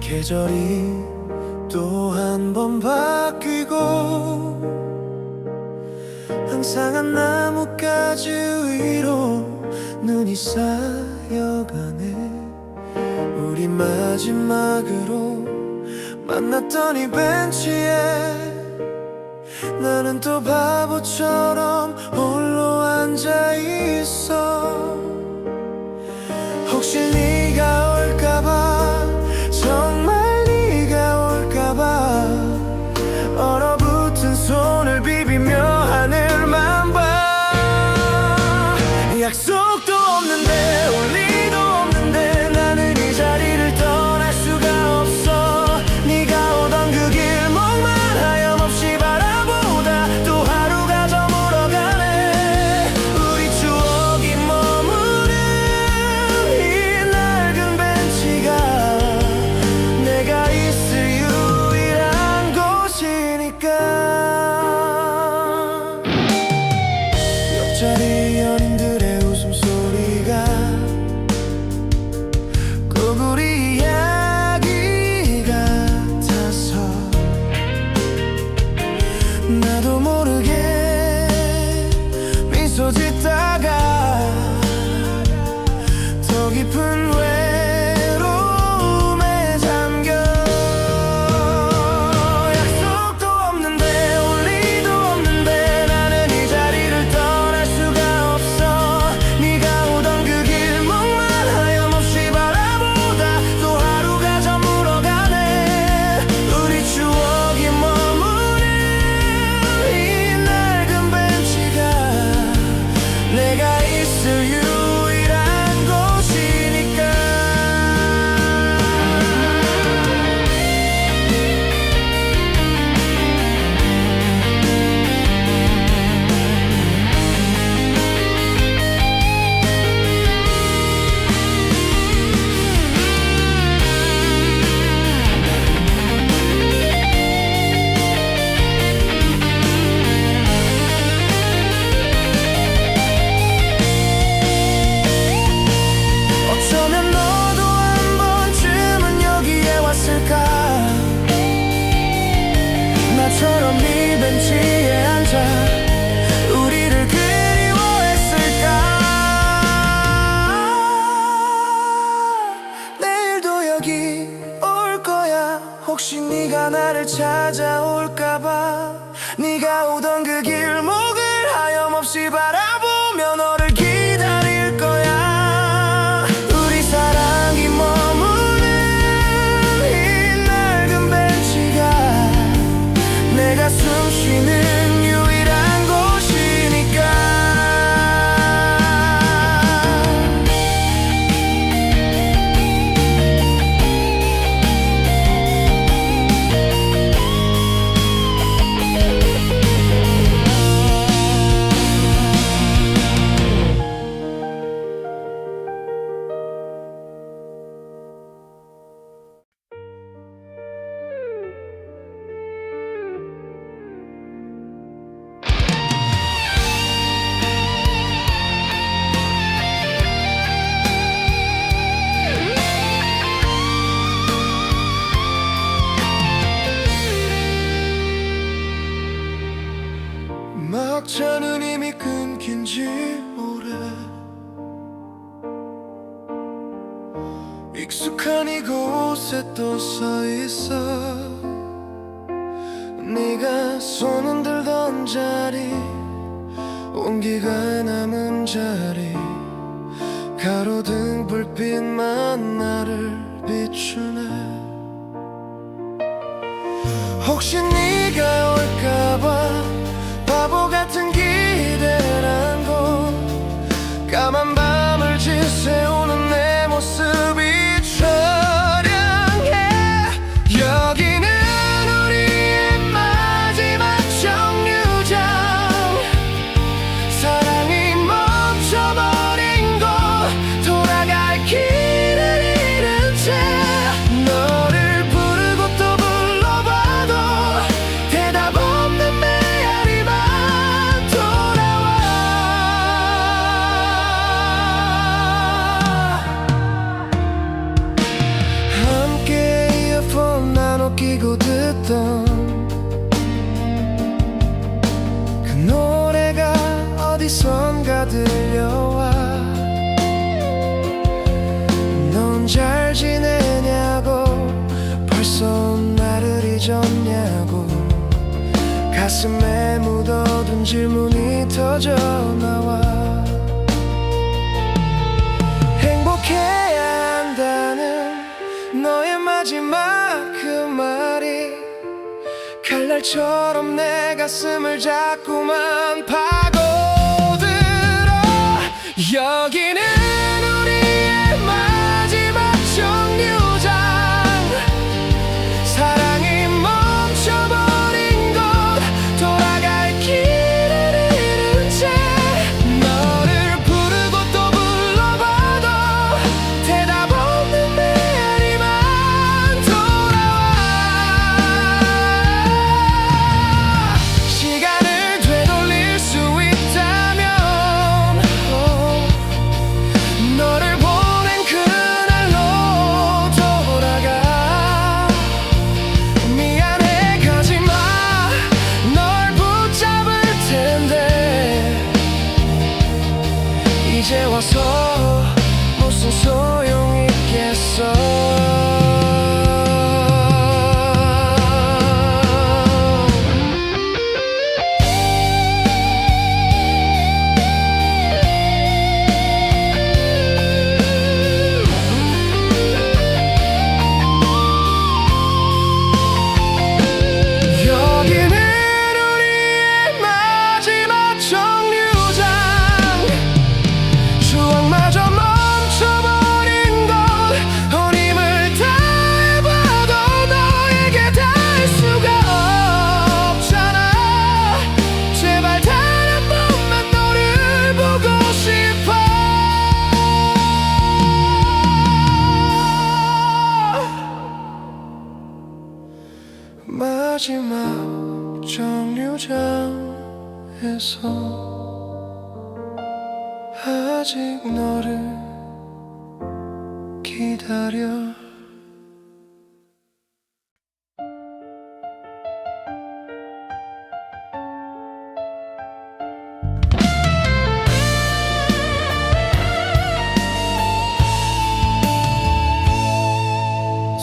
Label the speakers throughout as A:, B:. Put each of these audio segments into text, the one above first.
A: 계절이 또 한 번 바뀌고 항상한 나뭇가지 위로 눈이 쌓여가네. 우리 마지막으로 만났던 이 벤치에 나는 또 바보처럼 홀로 앉아있어. 혹시 네가 올까봐, 정말 네가 올까봐 얼어붙은 손을 비비며 하늘만 봐. 약속도 없는데 올 리도 없는데 나는 이 자리를 떠날 수가 없어. 네가 오던 그 길목만 하염없이 바라보다 또 하루가 저물어가네. 우리 추억이 머무는 이 낡은 벤치가 내가 있을 유일한 곳이니까. 옆자리 연인들의 웃음소리가 꼭 우리 이야기 같아서 나도 모르게 미소 짓다가 더 깊은 외로움에 잠겨. 약속도 없는데 올 리도 없는데 나는 이 자리를 떠날 수가 없어. 네가 오던 그 길목만 하염없이 바라보다 또 하루가 저물어가네. 우리 추억이 머무는 이 낡은 벤치가 내가 있을 유일한 곳이니까. 어쩌면 너도 한 번쯤은 여기에 왔을까. 나처럼 이 벤치에 앉아 우리를 그리워했을까. 내일도 여기 올 거야. 혹시 네가 나를 찾아올까봐. 네가 오던 그 길목을 하염없이 바라보며 너를 기다릴 거야. 우리 사랑이 머무는 이 낡은 벤치가 내가 숨 쉬는 유일한 곳이니까. 막차는 이미 끊긴 지 오래. 익숙한 이곳에 또 서 있어. 네가 손 흔들던 자리, 온기가 남은 자리, 가로등 불빛만 나를 비추네. 혹시 네가 올까봐 바보 같은 기대를 안고 까만 밤을 지새우는 내 모습이 처량해. 여기는 우리의 마지막 정류장. 사랑이 멈춰버린 곳, 돌아갈 길을 잃은 채 너를 부르고 또 불러봐도 어디선가 들려와. 넌 잘 지내냐고, 벌써 나를 잊었냐고, 가슴에 묻어둔 질문이 터져 나와. 행복해야 한다는 너의 마지막 그 말이 칼날처럼 내 가슴을 자꾸만 파고들어. 여기는 우리의 마지막 정류장, 사랑이 멈춰버린 곳, 돌아갈 길을 잃은 채 너를 부르고 또 불러봐도 대답 없는 메아리만 돌아와. 시간을 되돌릴 수 있다면 너를 보낸 그날로 돌아가. 미안해 가지마, 널 붙잡을 텐데 이제 와서 무슨 소용 있겠어. 여기는 우리의 마지막 정류장, 추억마저 멈춰버린 곳, 온 힘을 다해봐도 너에게 닿을 수가 없잖아. 제발 단 한 번만 너를 보고 싶어. 마지막 정류장에서 아직 너를 기다려.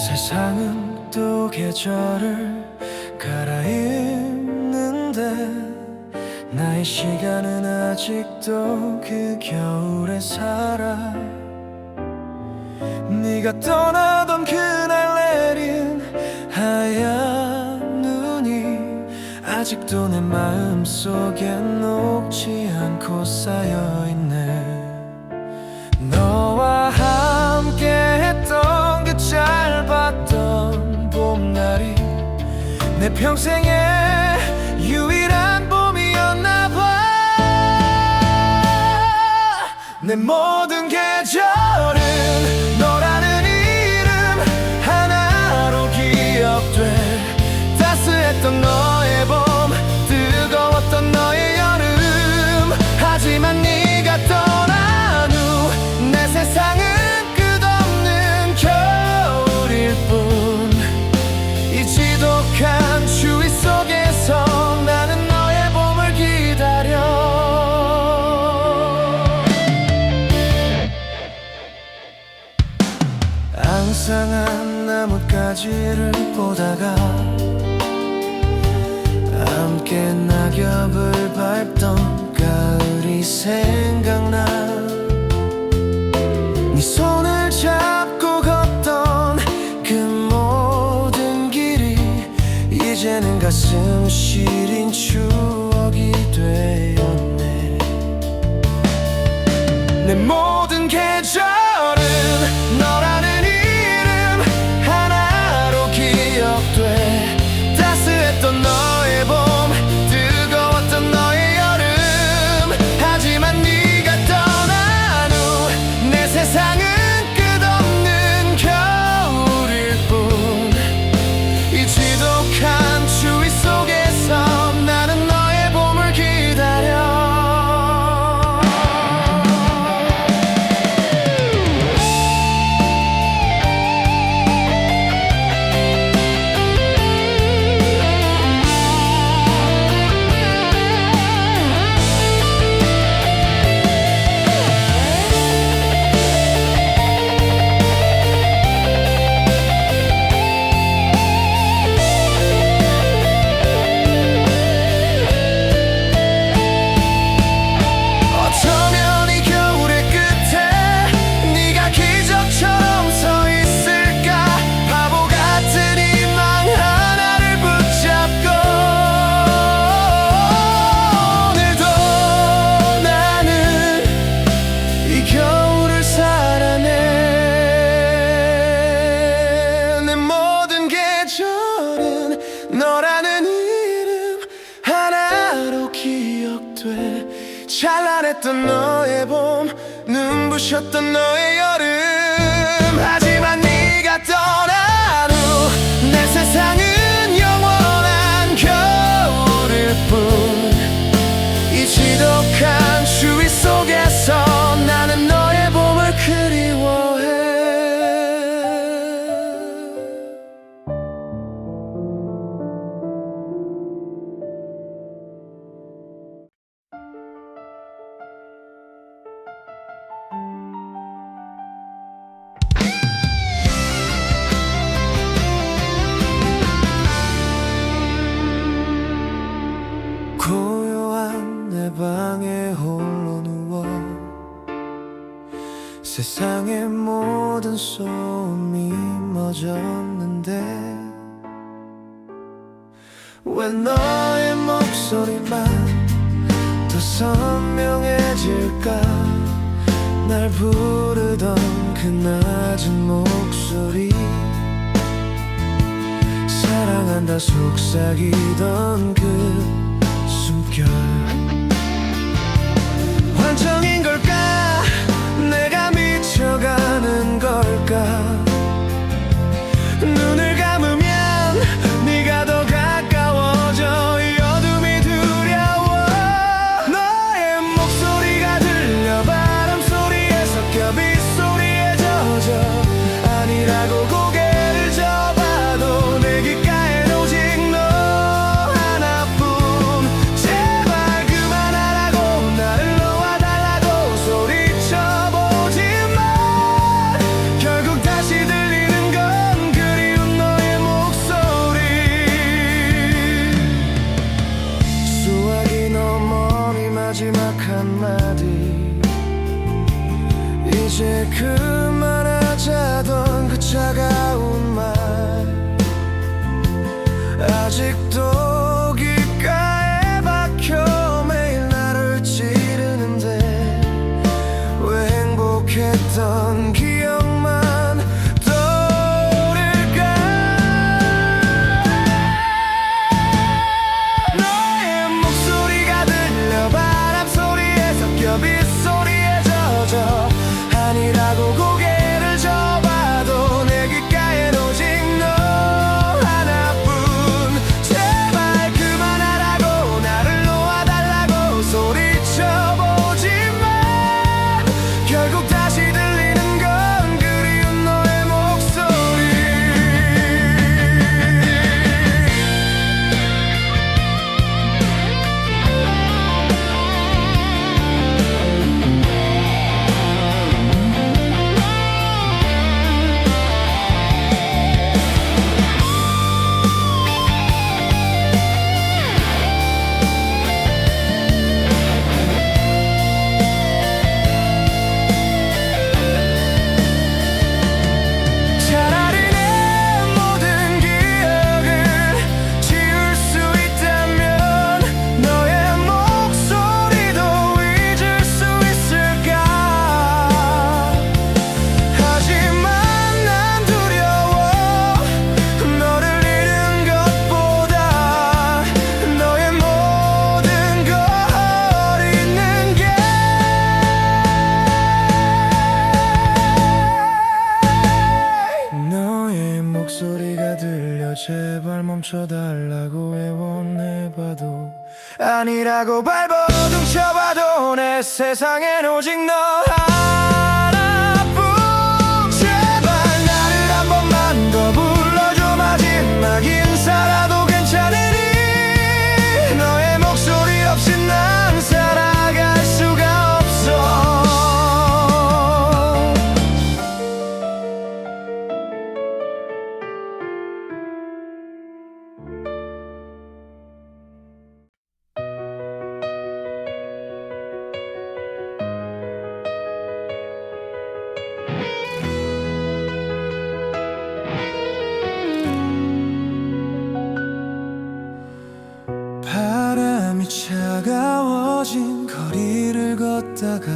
A: 세상은 또 계절을 갈아입는데 나의 시간은 아직도 그 겨울에 살아. 네가 떠나던 그날 내린 하얀 눈이 아직도 내 마음속에 녹지 않고 쌓여있네. 너와 함께 했던 그 짧았던 봄날이 내 평생의 유일한 봄이었나봐. 내 모든 계절은 너라는 이름 하나로 기억돼. 따스했던 너의 봄, 뜨거웠던 너의 여름. 하지만 네가 떠난 후 내 세상은 끝없는 겨울일 뿐. 이 지독한 추위 속에서 나는 너의 봄을 기다려. 앙상한 나뭇가지를 보다가 함께 낙엽을 밟던 가을이 생각나. 네 손을 잡고 걷던 그 모든 길이 이제는 가슴 시린 추억이 되었네. 내 모든 계절은 너라는 이름 하나로 기억돼. 따스했던 너의 봄, 뜨거웠던 너의 여름. 하지만 네가 떠난 후 내 세상은 끝없는 겨울일 뿐. 이 지독한 추위 속에서 나는 너의 봄을 기다려. 짠했던 너의 봄, 눈부셨던 너의 여름. 하지만 네가 떠난 후 내 세상은 영원한 겨울일 뿐. 이 지독한 추위 속에서 나는 너의 봄을 그리워해. 고요한 내 방에 홀로 누워 세상의 모든 소음이 멎었는데 왜 너의 목소리만 더 선명해질까. 날 부르던 그 낮은 목소리, 사랑한다 속삭이던 그 숨결. 환청인 걸까? 내가 미쳐가는 걸까? 눈을 감으면 네가 더 가까워져. 이 어둠이 두려워. 너의 목소리가 들려. 바람 소리에 섞여 빗소리에 젖어. 아니라고 고개를 져봐도 내 귓가엔 오직 너 하나뿐. 제발 그만하라고 나를 놓아달라고 소리쳐보지만 결국 다시 들리는 건 그리운 너의 목소리. 수화기 넘어 네 마지막 한마디. 이제 그만하자던 그 차가운 말 아직도 귓가에 박혀 매일 나를 찌르는데 왜 행복했던 기억만 떠오를까. 너의 목소리가 들려. 바람 소리에 섞여 빗소리에 젖어. 아니라고 고개를 져봐도 내 귓가엔 오직 너 하나뿐. 제발 그만하라고 나를 놓아달라고 소리쳐보지만 결국 다시 들리는 건 그리운 너의 목소리. 차라리 내 모든 기억을 지울 수 있다면 너의 목소리도 잊을 수 있을까. 하지만 난 두려워. 너를 잃은 것보다 너의 모든 걸 잊는 게. 너의 목소리가 들려. 제발 멈춰달라고 애원해봐도 아니라고 발버둥 쳐봐도 내 세상엔 오직 너 하나뿐. 제발 나를 한 번만 더 불러줘. 마지막 인사라도 괜찮으니. 너의 목소리 없이 난 살아갈 수가 없어. 바람이 차가워진 거리를 걷다가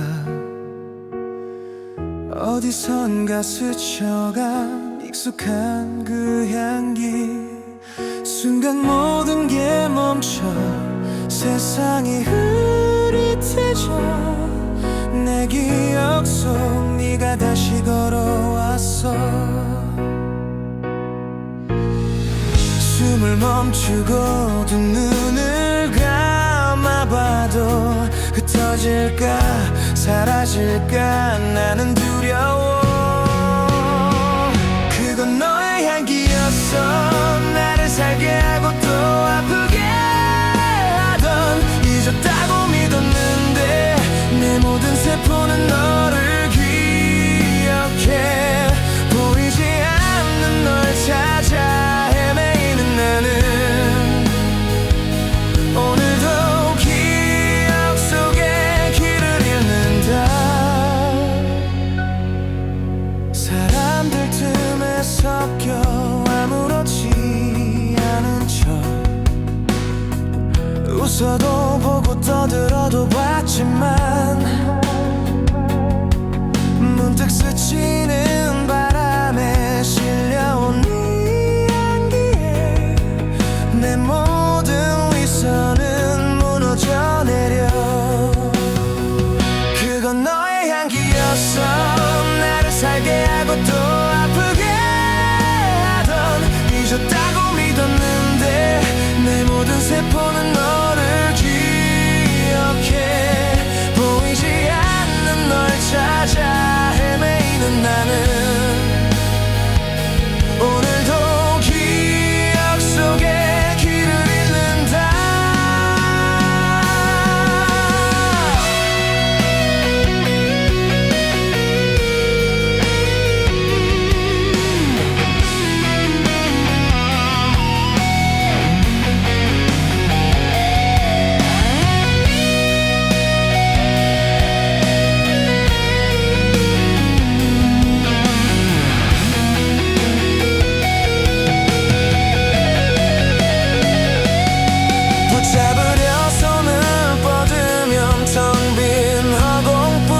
A: 어디선가 스쳐간 익숙한 그 향기. 순간 모든 게 멈춰 세상이 흐릿해져. 기억 속 네가 다시 걸어왔어. 숨을 멈추고 두 눈을 감아봐도 흩어질까 사라질까 나는 두려워. 그건 너의 향기였어. 나를 살게 하고 또 아프게 하던 잊었다고 믿었는데 내 모든 세포는 너를 기억해. 보이지 않는 널 찾아 헤매이는 나는 오늘도 기억 속에 길을 잃는다. 사람들 틈에 섞여 아무렇지 않은 척 웃어도 보고 떠들어도 봤지만 문득 스치는 바람에 실려온 네 향기에 내 모든 위선은 무너져 내려. 그건 너의 향기였어. 나를 살게 하고 또 아프게 하던 잊었다고 믿었는데 내 모든 세포는 너를 기억해. 보이지 않는 널 찾아 헤매이는 나는 오늘도 기억 속에 길을 잃는다. 붙잡으려 손을 뻗으면 텅 빈 허공뿐.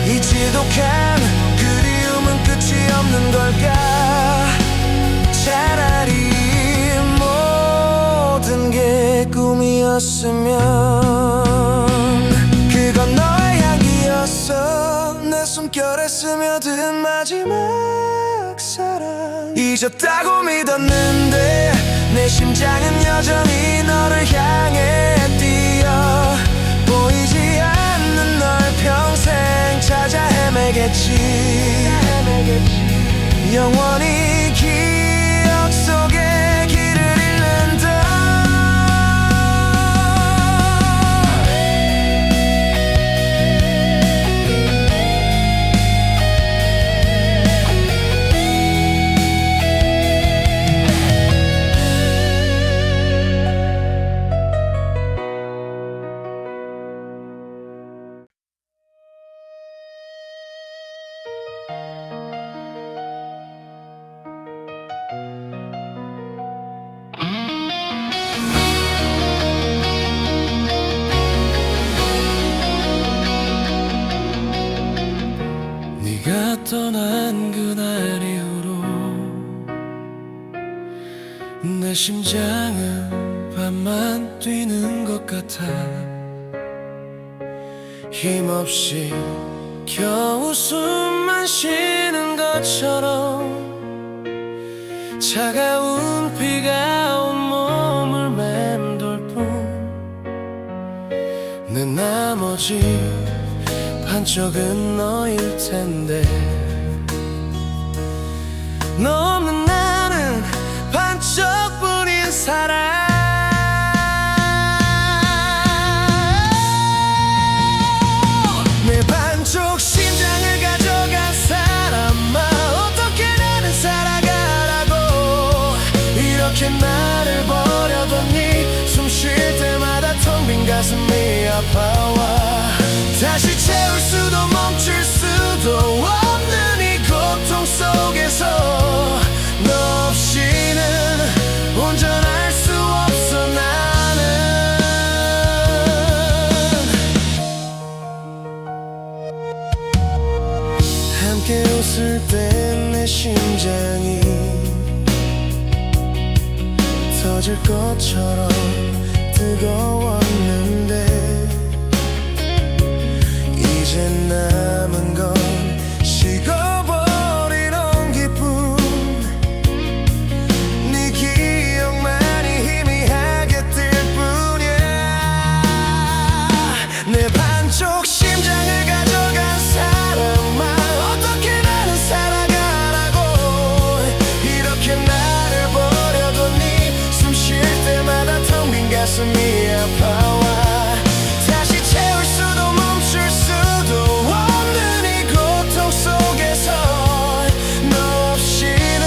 A: 이 지독한 그리움은 끝이 없는 걸까. 차라리 모든 게 꿈이었으면. 그건 너의 향기였어. 내 숨결에 스며든 마지막 사랑. 잊었다고 믿었는데 내 심장은 여전히 너를 향해 뛰어. 보이지 않는 널 평생 찾아 헤매겠지. 영원히 기억 속에 길을 잃는다. 네가 떠난 그날 이후로 내 심장은 밤만 뛰는 것 같아. 힘없이 겨우 숨만 쉬는 것처럼 차가운 비가 온몸을 맴돌 뿐. 내 나머지 반쪽은 너일 텐데 너 없는 나는 반쪽뿐인 사람. 내 반쪽 심장을 가져간 사람아 어떻게 나는 살아가라고 이렇게 나를 버려뒀니. 숨 쉴 때마다 텅 빈 가슴이 아파와. 다시 채울 수도 멈출 수도 없는 이 고통 속에서 너 없이는 온전할 수 없어. 나는 함께 웃을 땐 내 심장이 터질 것처럼 뜨거웠는데 이제 남은 건 식어버린 온기뿐. 네 기억만이 희미하게 뜰 뿐이야. 내 반쪽 심장을 가져간 사람아, 어떻게 나는 살아가라고. 이렇게 나를 버려뒀니. 숨 쉴 때마다 텅 빈 가슴이 아파와. 다시 채울 수도 멈출 수도 없는 이 고통 속에서 너 없이는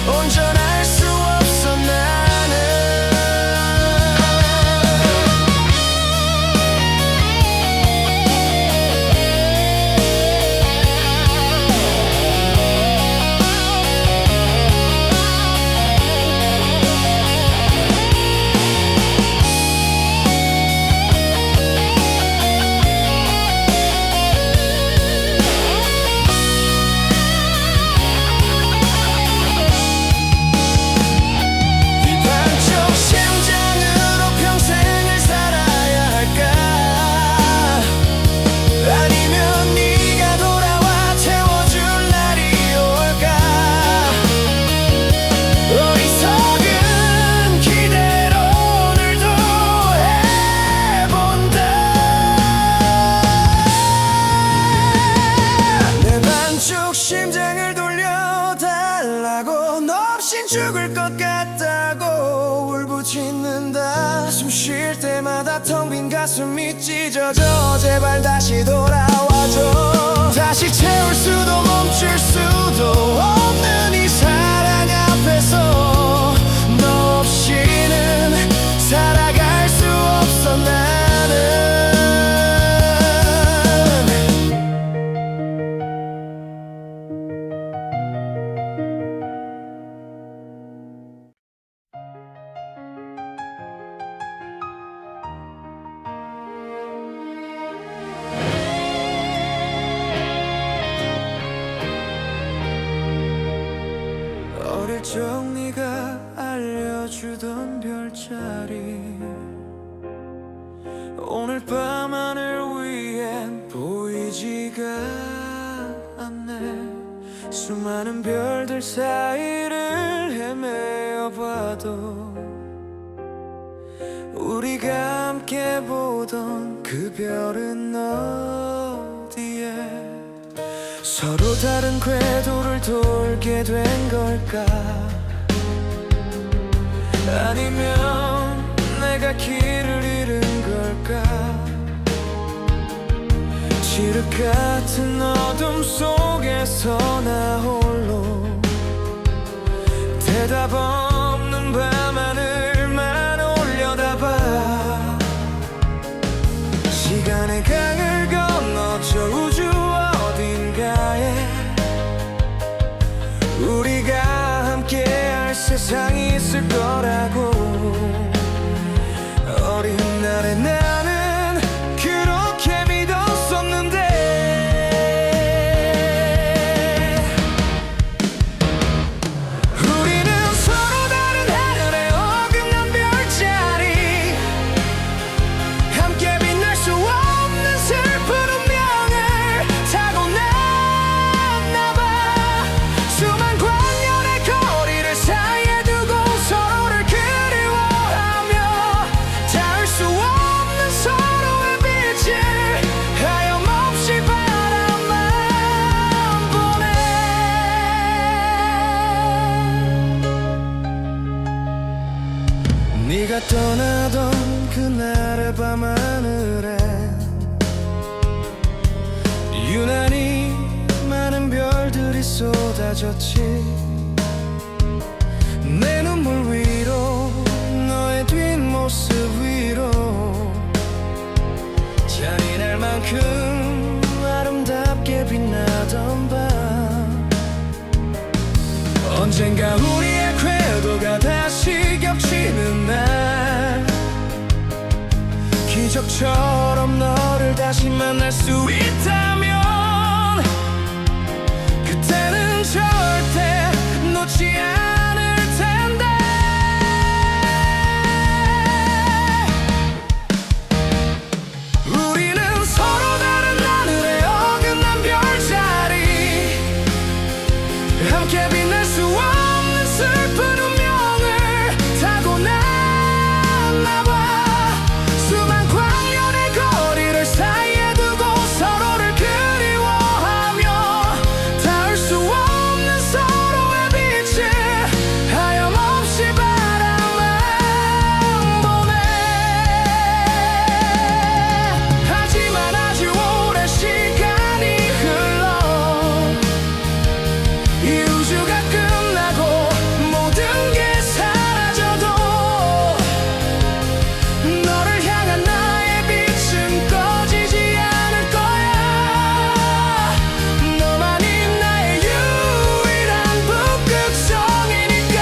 A: 온전할 수 없어 나는. 심장을 돌려달라고. 너 없인 죽을 것 같다고 울부짖는다. 숨 쉴 때마다 텅 빈 가슴이 찢어져. 제발 다시 돌아와줘. 다시 채울 수도 멈출 수도 없는 이 사랑 앞에서 너 없이는 살아갈 수 없어 나는. 어릴 적 네가 알려주던 별자리, 오늘 밤 하늘 위엔 보이지가 않네. 수많은 별들 사이를 헤매어 봐도 우리가 함께 보던 그 별은 어디에. 서로 다른 궤도를 돌게 된 걸까. 아니면 내가 길을 잃은 걸까. 칠흑 같은 어둠 속에서 나 홀로 대답 없는 밤하늘만 올려다봐. 시간의 강을 건너 저 우주 어딘가에 우리가 함께할 세상이 있을 거라고. 어린 날의 나는 그렇게 믿었었는데. 우리는 서로 다른 하늘에 어긋난 별자리, 함께 빛날 수 없는 슬픈 운명을 타고났나봐. 수만 광년의 거리를 사이에 두고 서로를 그리워하며 닿을 수 없는 서로의 빛을 하염없이 바라만 보내. 네가 떠나던 그날의 밤하늘에 유난히 많은 별들이 쏟아졌지. 내 눈물 위로 너의 뒷모습 위로 잔인할 만큼 아름답게 빛나던 밤. 언젠가 우리의 궤도가 다시 겹치는 날, 기적처럼 너를 다시 만날 수 있다면 그때는 절대 놓지 않을 텐데. 우리는 서로 다른 하늘 함께 빛날 수 없는 슬픈 운명을 타고났나봐. 수만 광년의 거리를 사이에 두고 서로를 그리워하며 닿을 수 없는 서로의 빛을 하염없이 바라만 보내. 하지만 아주 오랜 시간이 흘러 이 우주가 끝나고 모든 게 사라져도 너를 향한 나의 빛은 꺼지지 않을 거야. 너만이 나의 유일한 북극성이니까.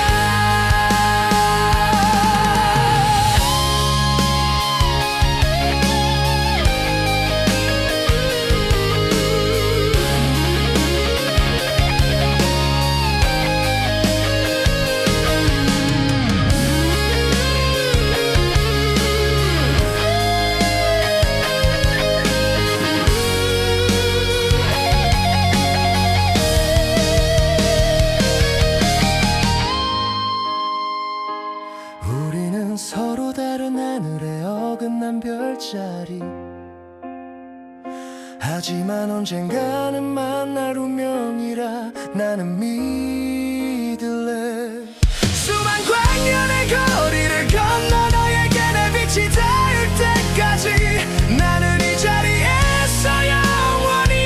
A: 우리는 서로 다른 하늘에 어긋난 별자리. 하지만 언젠가는 만날 운명이라 나는 믿을래. 수만 광년의 거리를 건너 너에게 내 빛이 닿을 때까지 나는 이 자리에서 영원히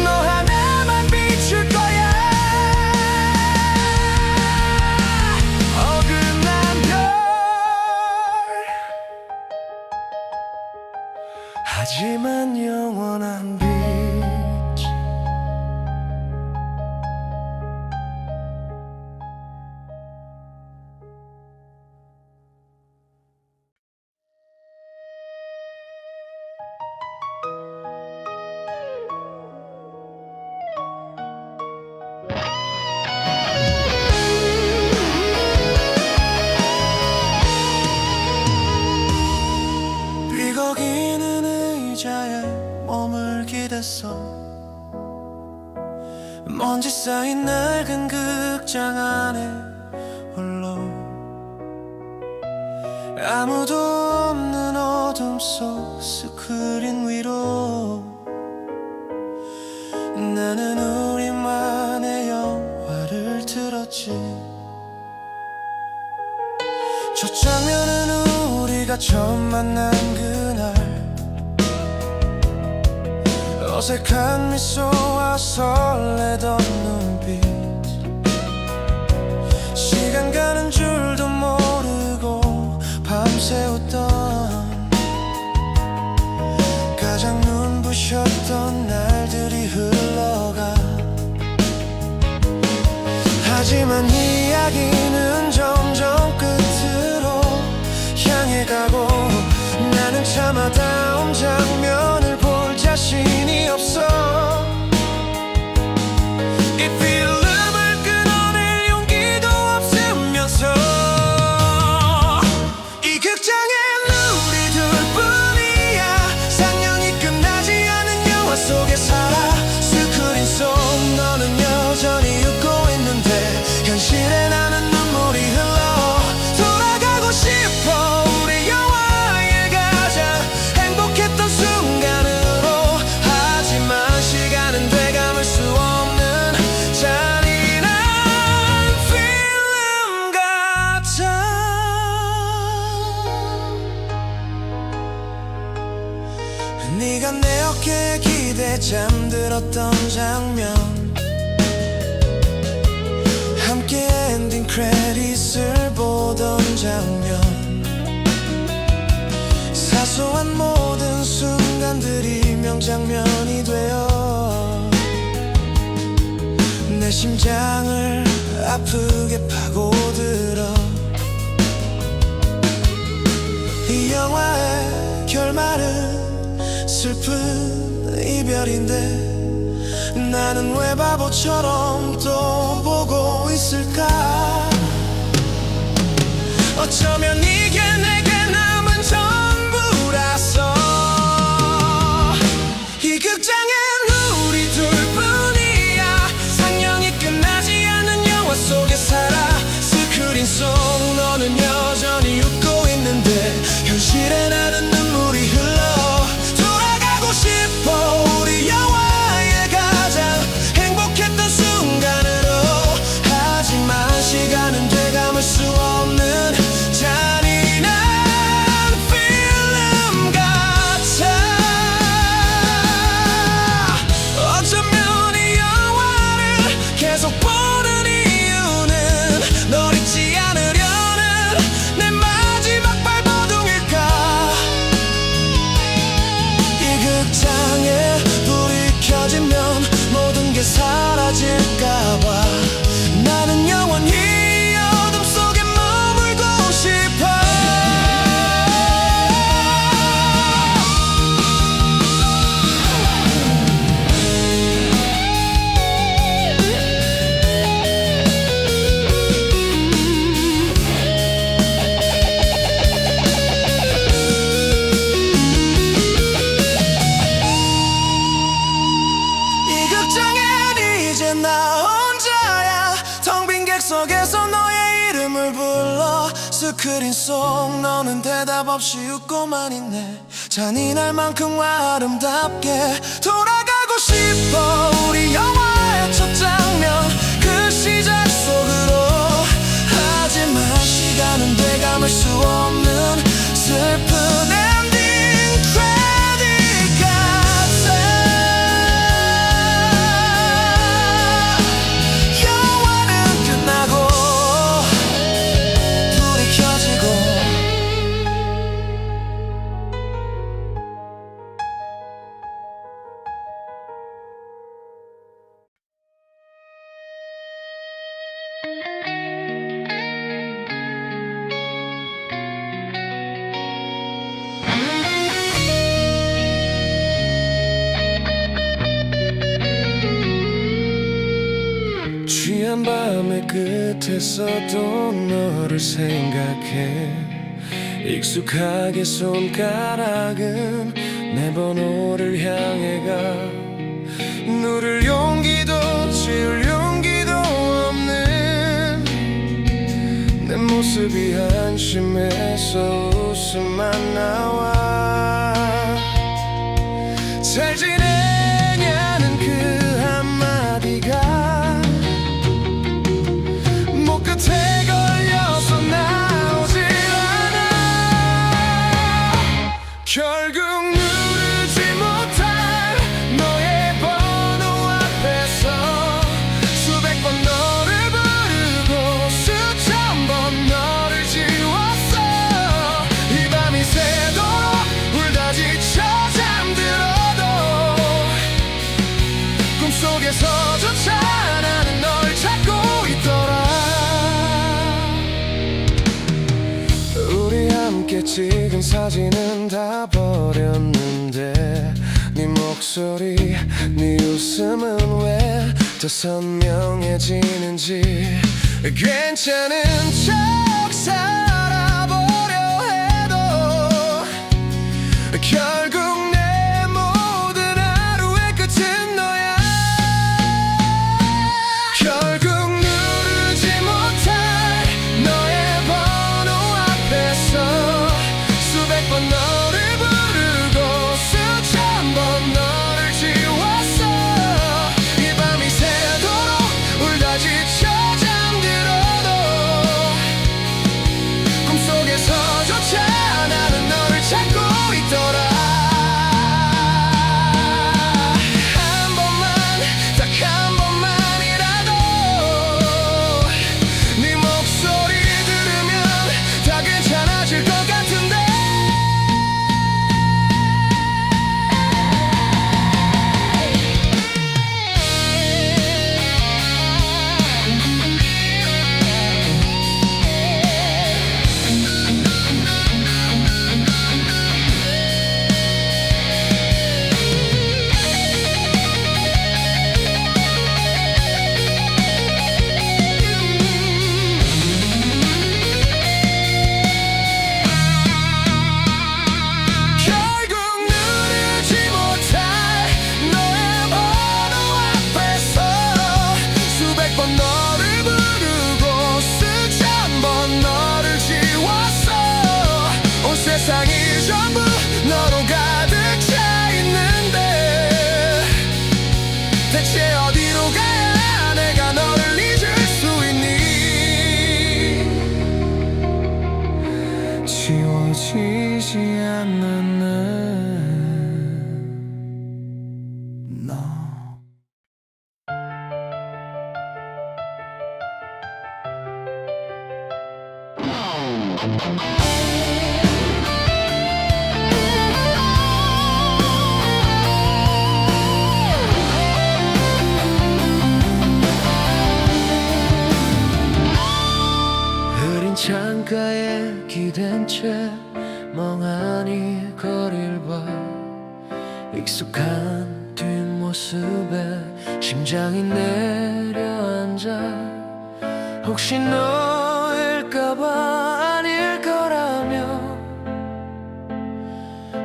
A: 너 하나만 비출 거야. 어긋난 별 하지만 영원한 빛. 삐걱이는 의자에 몸을 기댔어. 먼지 쌓인 낡은 극장 안에 홀로 아무도 없는 어둠 속 스크린 위로 나는 우리만의 영화를 틀었지. 첫 장면은 우리가 처음 만난 그날 어색한 미소와 설레던 눈빛. 시간 가는 줄도 모르고 밤새 웃던 가장 눈부셨던 날들이 흘러가. 하지만 이야기는 점점 끝으로 향해 가고 나는 차마 다음 장면을 볼 자신이 없어. 이 필름을 끊어낼 용기도 없으면서 이 극장엔 우리 둘뿐이야. 상영이 끝나지 않은 영화 속에 살아. 스크린 속 너는 여전히 웃고 있는데 현실에 나는 눈물이 흘러. 돌아가고 싶어 우리 영화의 가장 행복했던 순간으로. 하지만 시간은 되감을 수 없는 잔인한 필름 같아. 네가 내 어깨에 기대 잠들었던 장면, 함께 엔딩 크레딧을 보던 장면. 사소한 모든 순간들이 명장면이 되어 내 심장을 아프게 파고들어. 이 영화의 결말은 슬픈 이별인데 나는 왜 바보처럼 또 보고 있을까. 어쩌면 이게 내게 남은 전부라서. 이 극장엔 우리 둘뿐이야. 상영이 끝 객석에서 너의 이름을 불러 스크린 속 너는 대답 없이 웃고만 있네. 잔인할 만큼 아름답게 돌아가고 싶어. 우리 영화의 첫 장면 그 시작 속으로. 하지만 시간은 되감을 수 없는 슬픈 엔딩 크레딧 같아. 영화는 끝나고 불이 켜지고 취한 밤의 끝에서도 너를 생각해. 익숙하게 손가락은 내 번호를 향해 가. 누를 용기도 지울 용기도 없는 내 모습이 한심해서 웃음만 나와. 잘 지내냐는 그 한마디가 목 끝에 걸려서 나오질 않아. 결국 누르지 못할 너의 번호 앞에서 수백 번 너를 부르고 수천 번 너를 지웠어. 이 밤이 새도록 울다 지쳐 잠들어도 꿈속에서조차 나는 널 찾고 있더라. 우리 함께 찍은 사진은 다 버렸는데 네 목소리 네 웃음은 왜 더 선명해지는지. 괜찮은 척 살아보려 해도 결국 내 모든 하루의 끝은 너야. 결국 누르지 못할 너의 번호 앞에서 수백 번 너를 부르고 수천 번 너를 지웠어. 이 밤이 새도록 울다 지쳐 잠들어도 꿈속에서조차 나는 너를 찾고 있더라. 한 번만 딱 한 번만이라도 네 목소리 들으면 다 괜찮아질 것 같은데. 결국 누르지 못할 너의 번호 앞에서 수백 번 너를 부르고 수천 번 너를 지웠어. 온 세상이 전부 너로 가득 차 있는데 대체 어디로 가야 내가 너를 잊을 수 있니. 지워지지 않는 너. 흐린 창가에 기댄 채 멍하니 거리를 봐. 익숙한 뒷모습에 심장이 내려앉아. 혹시 너일까봐 아닐 거라며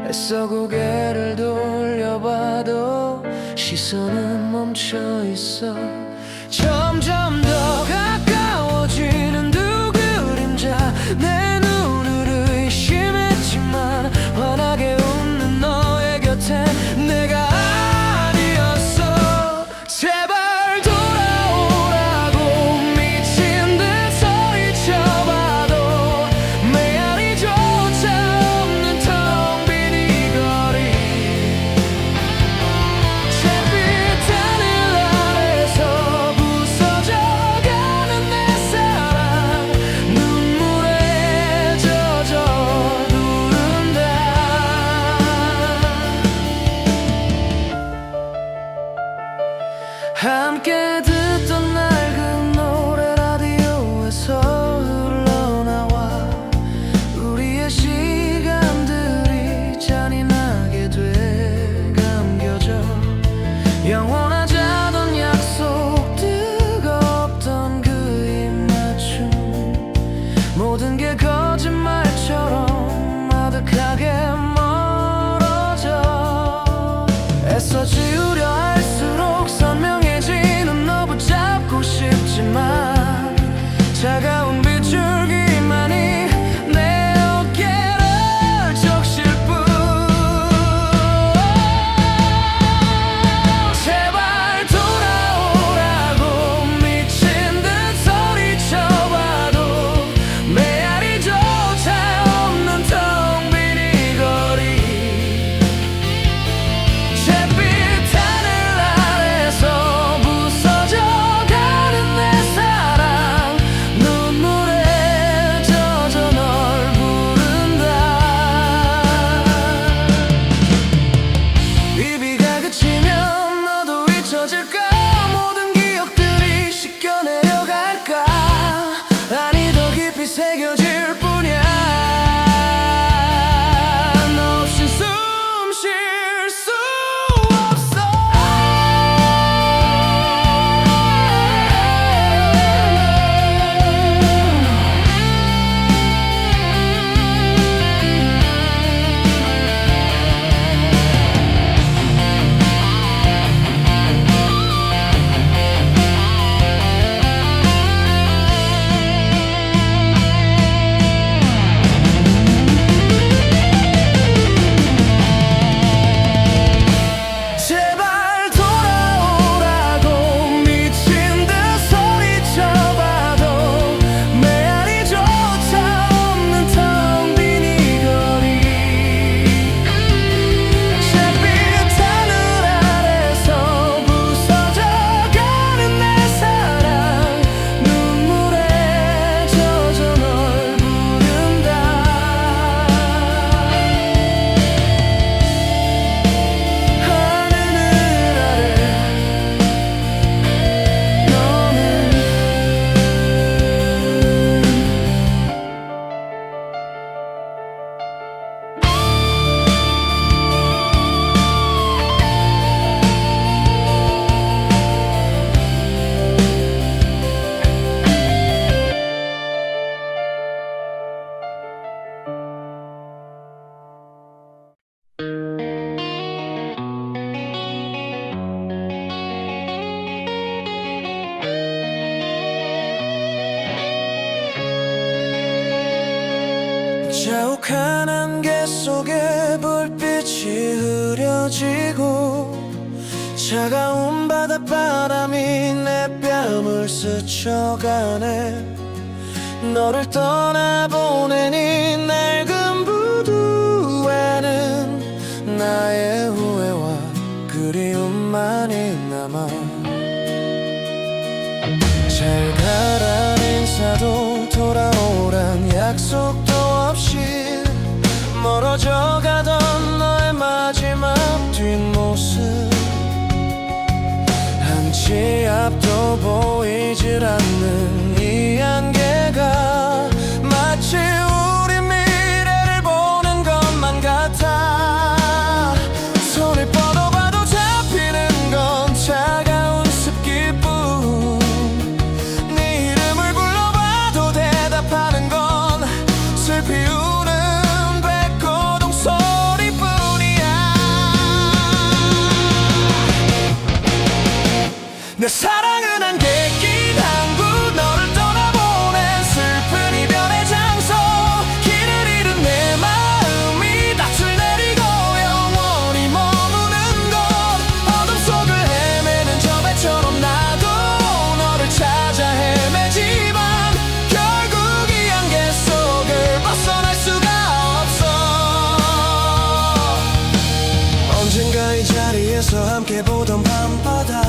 A: 애써 고개를 돌려봐도 시선은 멈춰 있어. 점점 더 가까워 같지만 차가운 빗줄기만이 내 어깨를 적실 뿐. 제발 돌아오라고 미친 듯 소리쳐봐도 메아리조차 없는 텅 빈 이 거리. 잿빛 하늘 아래서 부서져가는 내 사랑, 눈물에 젖어 널 부른다. 비비가 그치면 너도 잊혀질까? 모든 기억들이 씻겨 내려갈까? 아니 더 깊이 새겨질 뿐이야. 너 없이 숨 쉴 수 없어. 제발 돌아오라고 미친 듯 소리쳐봐도 메아리조차 없는 텅 빈 이 거리. 잿빛 하늘 아래서 부서져가는 내 사랑, 눈물에 젖어 널 부른다. 하늘 아래 자욱한 안개 속에 불빛이 흐려지고 차가운 바닷바람이 내 뺨을 스쳐가네. 너를 떠나보낸 이 낡은 부두에는 나의 후회와 그리움만이 남아. 잘 가란 인사도 돌아오란 약속도 없이 멀어져 가던 너의 마지막 뒷모습, 한치 앞도 보이질 않는 이 안개가 마치 우리 미래를 보는 것만 같아. 손을 뻗어봐도 잡히는 건 차가운 습기뿐. 네 이름을 불러봐도 대답하는 건 슬피 우는 백고동 소리뿐이야. 내 사랑은 안개낀 항구, 너를 떠나보낸 슬픈 이별의 장소. 길을 잃은 내 마음이 낯을 내리고 영원히 머무는 곳. 어둠 속을 헤매는 저 배처럼 나도 너를 찾아 헤매지만 결국 이 안개 속을 벗어날 수가 없어. 언젠가 이 자리에서 함께 보던 밤바다,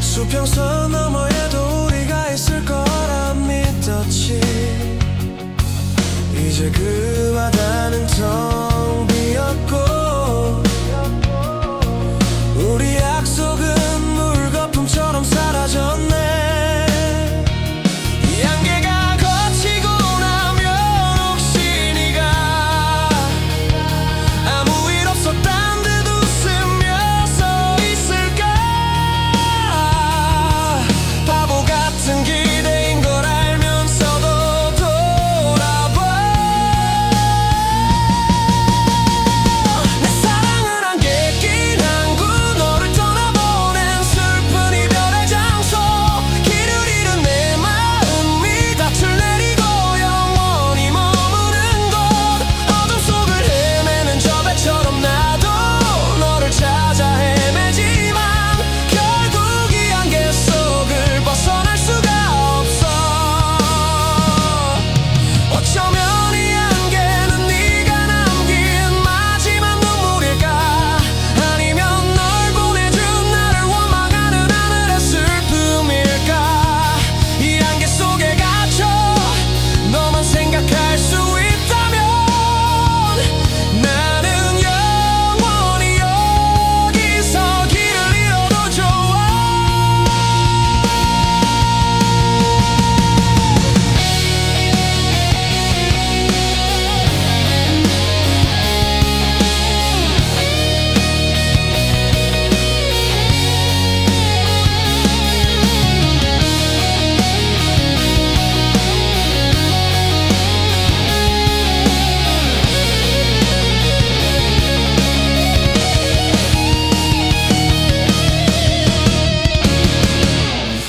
A: 수평선 너머에도 우리가 있을 거라 믿었지. 이제 그 바다는 텅 비었고 우리 약속은 물거품처럼 사라졌네. 이 안개가 거치고 나면 혹시 네가 아무 일 없었단 듯 웃으며 서 있을까? 바보 같은 기대인 걸 알면서도 돌아봐.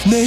A: 내